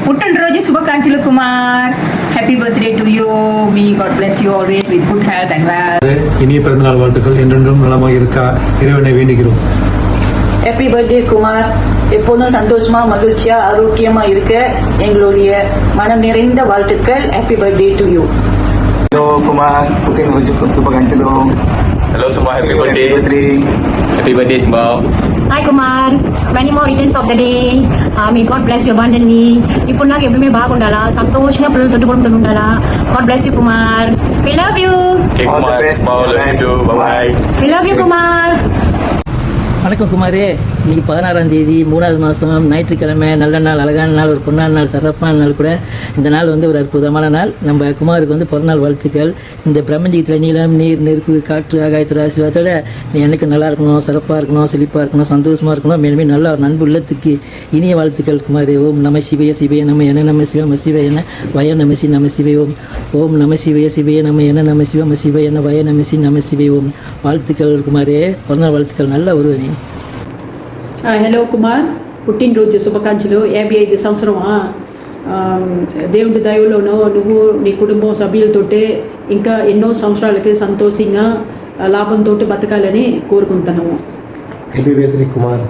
Puttanroju Subhakanchulu Kumar. Happy birthday to you. May God bless you always with good health and wealth. இனிய பிறந்தநாள் வாழ்த்துக்கள் என்றென்றும் நலமாக இருக்க இறைவனை வேண்டுகிறோம். Happy birthday Kumar. எப்போதும் சந்தோஷமா மகிழ்ச்சியா ஆரோக்கியமா இருக்க எங்களுடைய மனம் நிறைந்த வாழ்த்துக்கள். Happy birthday to you. Hello Kumar, Puttanroju Subhakanchulu. Hello Sumbao, happy birthday. Happy birthday Sumbao. Hi Kumar, many more returns of the day. May God bless you abundantly. ఇప్పుడు నాకు ఎప్పుడూ బాగుండాలా, సంతోషంగా పిల్లలు తొట్టుకోవడంతో ఉండాలా. God bless you Kumar. We love you. Okay All the Kumar, best. Sumbao, love you too. Bye bye. We love you Kumar. வணக்கம் குமார். இன்றைக்கி 16ஆம் தேதி 3வது மாதம் ஞாயிற்றுக்கிழமை. நல்ல நாள், அழகான நாள், ஒரு பொன்னான நாள், சிறப்பான நாள் கூட. இந்த நாள் வந்து ஒரு அற்புதமான நாள். நம்ம குமாருக்கு வந்து பிறநாள் வாழ்த்துக்கள். இந்த பிரபஞ்சத்தில் நீளம், நீர், நெருப்பு, காற்று, ஆகாயத்தோட ஆசீர்வாதத்தோட நீ எனக்கு நல்லா இருக்கணும், சிறப்பாக இருக்கணும், செழிப்பாக இருக்கணும், சந்தோஷமாக இருக்கணும், மேலுமே நல்ல ஒரு நண்பு உள்ளத்துக்கு இனிய வாழ்த்துக்கள் குமார். ஓம் நம சிவய சிவய நம்ம என நம்ம சிவ சிவ என வய நம சி நம சிவ ஓம். ஓம் நம சிவய சிவய நம்ம என நம்ம சிவ என வய நம சி நம சிவ ஓம். வாழ்த்துக்கள் குமாரே, பிறநாள் வாழ்த்துக்கள். நல்ல ஒருவனே. హలో కుమార్, పుట్టినరోజు శుభాకాంక్షలు. 55 సంవత్సరం దేవుడి దయలోనూ నువ్వు నీ కుటుంబం సభ్యులతోటి ఇంకా ఎన్నో సంవత్సరాలకి సంతోషంగా లాభంతో బతకాలని కోరుకుంటున్నాము. Happy birthday Kumar.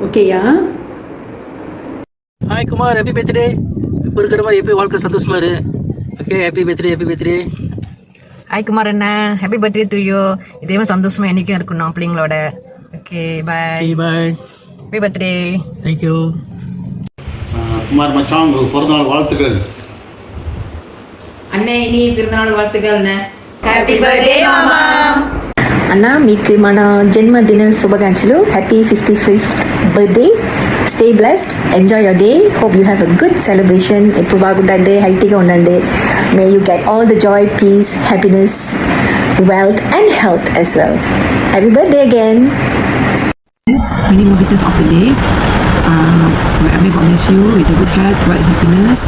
ఓకేయా? Hi Kumar, happy birthday. இப்போ இருக்கிற மாதிரி எப்போ வாழ்க்கை சந்தோஷமா இரு. Okay, happy birthday, happy birthday. Hi Kumar அண்ணா, ஹாப்பி பர்த்டே டு யூ. இதே சந்தோஷமா என்னைக்கும் இருக்கணும் பிள்ளைங்களோட. Okay bye. Bye. Happy birthday. Thank you. Kumar மச்சான், உங்களுக்கு பிறந்தநாள் வாழ்த்துக்கள். அண்ணே, இனி பிறந்தநாள் வாழ்த்துக்கள் அண்ணே. Happy birthday Mama. అన్నా మీకు మన జన్మదిన శుభాకాంక్షలు. Happy 55th birthday. Stay blessed, enjoy your day. Hope you have a good celebration. ఎప్పుడు బాగుండండి, హెల్తీగా ఉండండి. May you get all the joy, peace, happiness, wealth and health as well. Happy birthday again. Many more returns of the day. May God bless you with a good health, wealth, and happiness.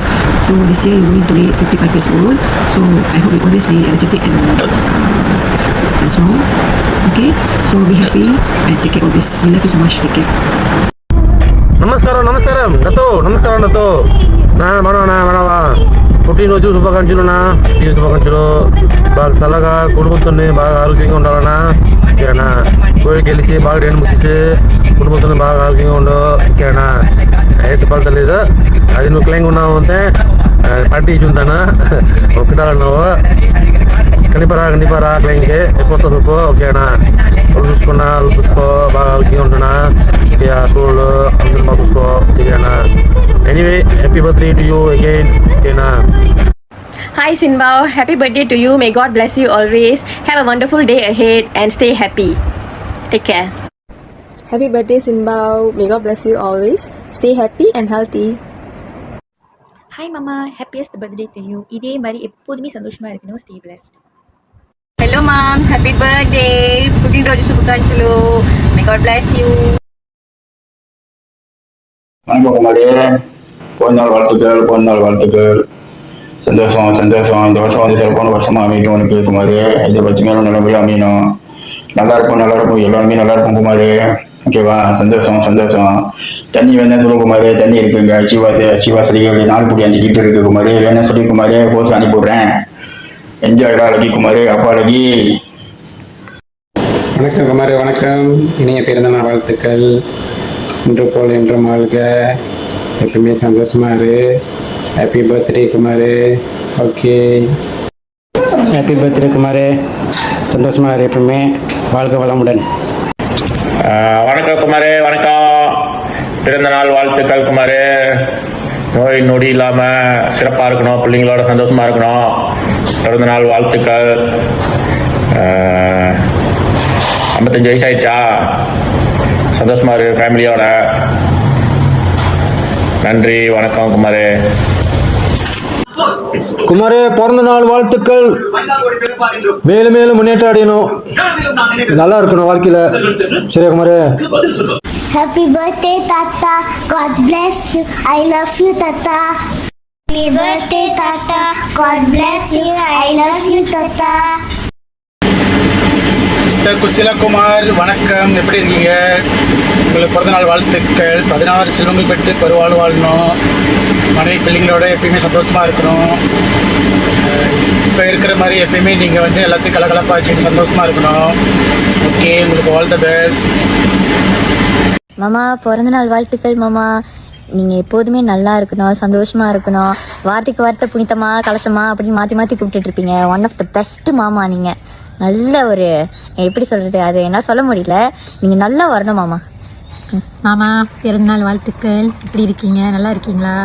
So this year you're going to be 55 years old. So I hope you always be energetic and strong. Okay? So be happy and take care always. We love you so much. Take care. నమస్కారం నతో నమస్కారం నతో మనవా పుట్టినరోజు శుభాకాంక్షలునా. శుభాకాంక్షలు. బాగా చల్లగా కుటుంబంతో బాగా ఆరోగ్యంగా ఉండాలన్నా. ఓకేనా? కోరిక గెలిచి బాగా రెండు ముగిసి కుటుంబంతో బాగా ఆరోగ్యంగా ఉండు. ఓకేనా? వయసు పడతలేదు, అది నువ్వు క్లైంగా ఉన్నావు అంతే పార్టీ చూంతానా ఒక్కటాలన్నావు. కనిపరా క్లైంగ్కి ఎక్కువ చూపు. ఓకేనా? చూసుకో బాగా ఆరోగ్యంగా ఉంటున్నా. కూళ్ళు అందరూ బాగా చూసుకో. ఓకేనా? Anyway, happy birthday to you again. ఓకేనా? Hi Sinbao, happy birthday to you. May God bless you always. Have a wonderful day ahead and stay happy. Take care. Happy birthday Sinbao. May God bless you always. Stay happy and healthy. Hi Mama, happiest birthday to you. இதே மாதிரி எப்போதுமே சந்தோஷமா இருக்கணும். Stay blessed. Hello moms, happy birthday. పుట్టినరోజు శుభాకాంక్షలు. May God bless you. வணக்கம் குமாரே, பிறந்தநாள் வாழ்த்துக்கள். சந்தோஷம். இந்த வருஷம் வந்து சிறப்பான வருஷமா அமைக்கும் உனக்கு குமாரே. இதை பற்றி மேலும் நல்லபடியாக அமையணும். நல்லா இருக்கும், எல்லாருமே நல்லா இருக்கும் குமாரே. ஓகேவா? சந்தோஷம். தண்ணி வேணா சொல்லுங்க குமாரே. தண்ணி இருக்குங்க. சிவாசிரிகள் 4 கூடி 5 லிட்டர் இருக்கு குமாரே. வேணா சொல்லி குமாரே, போஸ்ட் அனுப்பிவிடுறேன். என்ஜாய்டா அழகி குமாரே, அப்பா அழகி. வணக்கம் குமாரே, வணக்கம். இனிய பிறந்தநாள் வாழ்த்துக்கள். இன்று போல் என்றும் வாழ்க. எப்பவுமே சந்தோஷமா இரு. ஹாப்பி பர்த்டே குமாரே. ஓகே, ஹாப்பி பர்த்டே குமாரே. சந்தோஷமா இரு, எப்பவுமே வாழ்க வளமுடன். வணக்கம் குமாரே, வணக்கம். பிறந்தநாள் வாழ்த்துக்கள் குமாரே. நோய் நொடி இல்லாமல் சிறப்பாக இருக்கணும், பிள்ளைங்களோட சந்தோஷமாக இருக்கணும். பிறந்தநாள் வாழ்த்துக்கள். 55 வயசு ஆயிடுச்சா? சந்தோஷமா இரு ஃபேமிலியோட. நன்றி, வணக்கம் குமாரே. குமாரே, பிறந்த நாள் வாழ்த்துக்கள். மேலும் முன்னேற்றம் அடையணும், நல்லா இருக்கணும் வாழ்க்கையில. சரியா குமாரே? Happy birthday Tata. God bless you. I love you Tata. Happy birthday Tata. God bless you. I love you Tata. Mister Kushilakumar, வணக்கம். எப்படி இருக்கீங்க? உங்களுக்கு பிறந்தநாள் வாழ்த்துக்கள். 16 செல்வங்கள் பெற்று பெருவாழ் வாழணும். மனைவி மாதிரி பிள்ளைங்களோட எப்பயுமே சந்தோஷமாக இருக்கணும். இப்போ இருக்கிற மாதிரி எப்பயுமே நீங்கள் வந்து எல்லாத்தையும் கலகலப்பாக வச்சுட்டு சந்தோஷமாக இருக்கணும். ஓகே, உங்களுக்கு ஆல் த பெஸ்ட். மாமா பிறந்தநாள் வாழ்த்துக்கள் மாமா. நீங்கள் எப்போதுமே நல்லா இருக்கணும், சந்தோஷமாக இருக்கணும். வார்த்தைக்கு வார்த்தை புனிதமா கலசமா அப்படின்னு மாற்றி மாற்றி கூப்பிட்டுட்டு இருப்பீங்க. ஒன் ஆஃப் த பெஸ்ட்டு மாமா. நீங்கள் நல்ல ஒரு எப்படி சொல்கிறது, அது என்ன சொல்ல முடியல. நீங்கள் நல்லா வரணும் மாமா. மாமா பிறந்தநாள் வாழ்த்துக்கள். எப்படி இருக்கீங்க? நல்லா இருக்கீங்களா?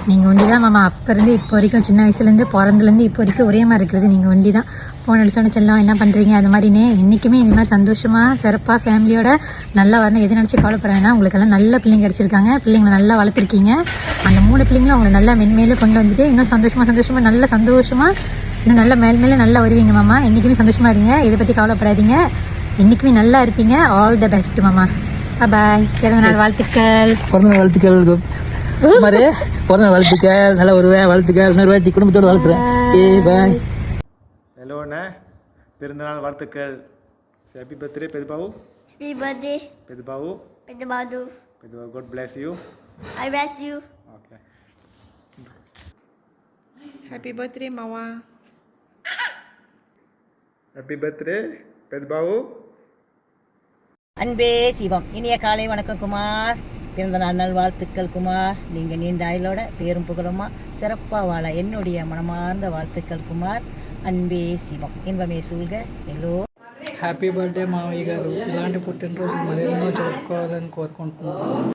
நீங்கள் ஒண்டி தான் மாமா. அப்போ இருந்து இப்போ வரைக்கும், சின்ன வயசுலேருந்து பிறந்துலேருந்து இப்போ வரைக்கும் ஒரே மாதிரி இருக்கிறது நீங்கள் ஒண்டி தான். ஃபோன் அடிச்சோன்னு செல்லம் என்ன பண்ணுறீங்க அது மாதிரினே என்றைக்குமே இந்த மாதிரி சந்தோஷமாக சிறப்பாக ஃபேமிலியோட நல்லா வரணும். எது நினச்சி கவலைப்பட வேணாம். உங்களுக்கெல்லாம் நல்ல பிள்ளைங்க கிடச்சிருக்காங்க. பிள்ளைங்களை நல்லா வளர்த்துருக்கீங்க. அந்த 3 பிள்ளைங்களும் உங்களை நல்லா மென்மேலும் கொண்டு வந்துட்டு இன்னும் சந்தோஷமாக நல்ல சந்தோஷமாக இன்னும் நல்ல மேலே நல்லா வருவீங்க மாமா. என்றைக்குமே சந்தோஷமாக இருங்க. இதை பற்றி கவலைப்படாதீங்க. என்றைக்குமே நல்லா இருப்பீங்க. ஆல் த பெஸ்ட் மாமா. பாய். பிறந்தநாள் வாழ்த்துக்கள். பிறந்தநாள் வாழ்த்துக்கள் குமாரே. பிறந்தநாள் வாழ்த்துக்கள். நல்லா வருவேன். வாழ்த்துக்கள். இன்னொரு வாட்டி குடும்பத்தோடு வாழ்த்துறேன். Okay bye. ஹலோ அண்ணா, பிறந்தநாள் வாழ்த்துக்கள். ஹாப்பி பர்த்டே பெதுபாவு. Happy birthday, பெதுபாவு. Pedabadu. பெதுபாவு, God bless you. I bless you. Okay. Happy birthday மாமா. ஹாப்பி பர்த்டே பெதுபாவு. அன்பே சிவம். இனிய காலை வணக்கம் குமார். பிறந்த நாள் வாழ்த்துக்கள் குமார். நீங்கள் நீண்ட ஆயுளோட பேரும் புகழுமா சிறப்பாக வாழ என்னுடைய மனமார்ந்த வாழ்த்துக்கள் குமார். అన్బే శివం ఇన్వమే సూల్గా ఎల్లో. హ్యాపీ బర్త్డే మావయ్య గారు. ఇలాంటి పుట్టినరోజు మరెన్నో జరుపుకోవాలని కోరుకుంటున్నాను.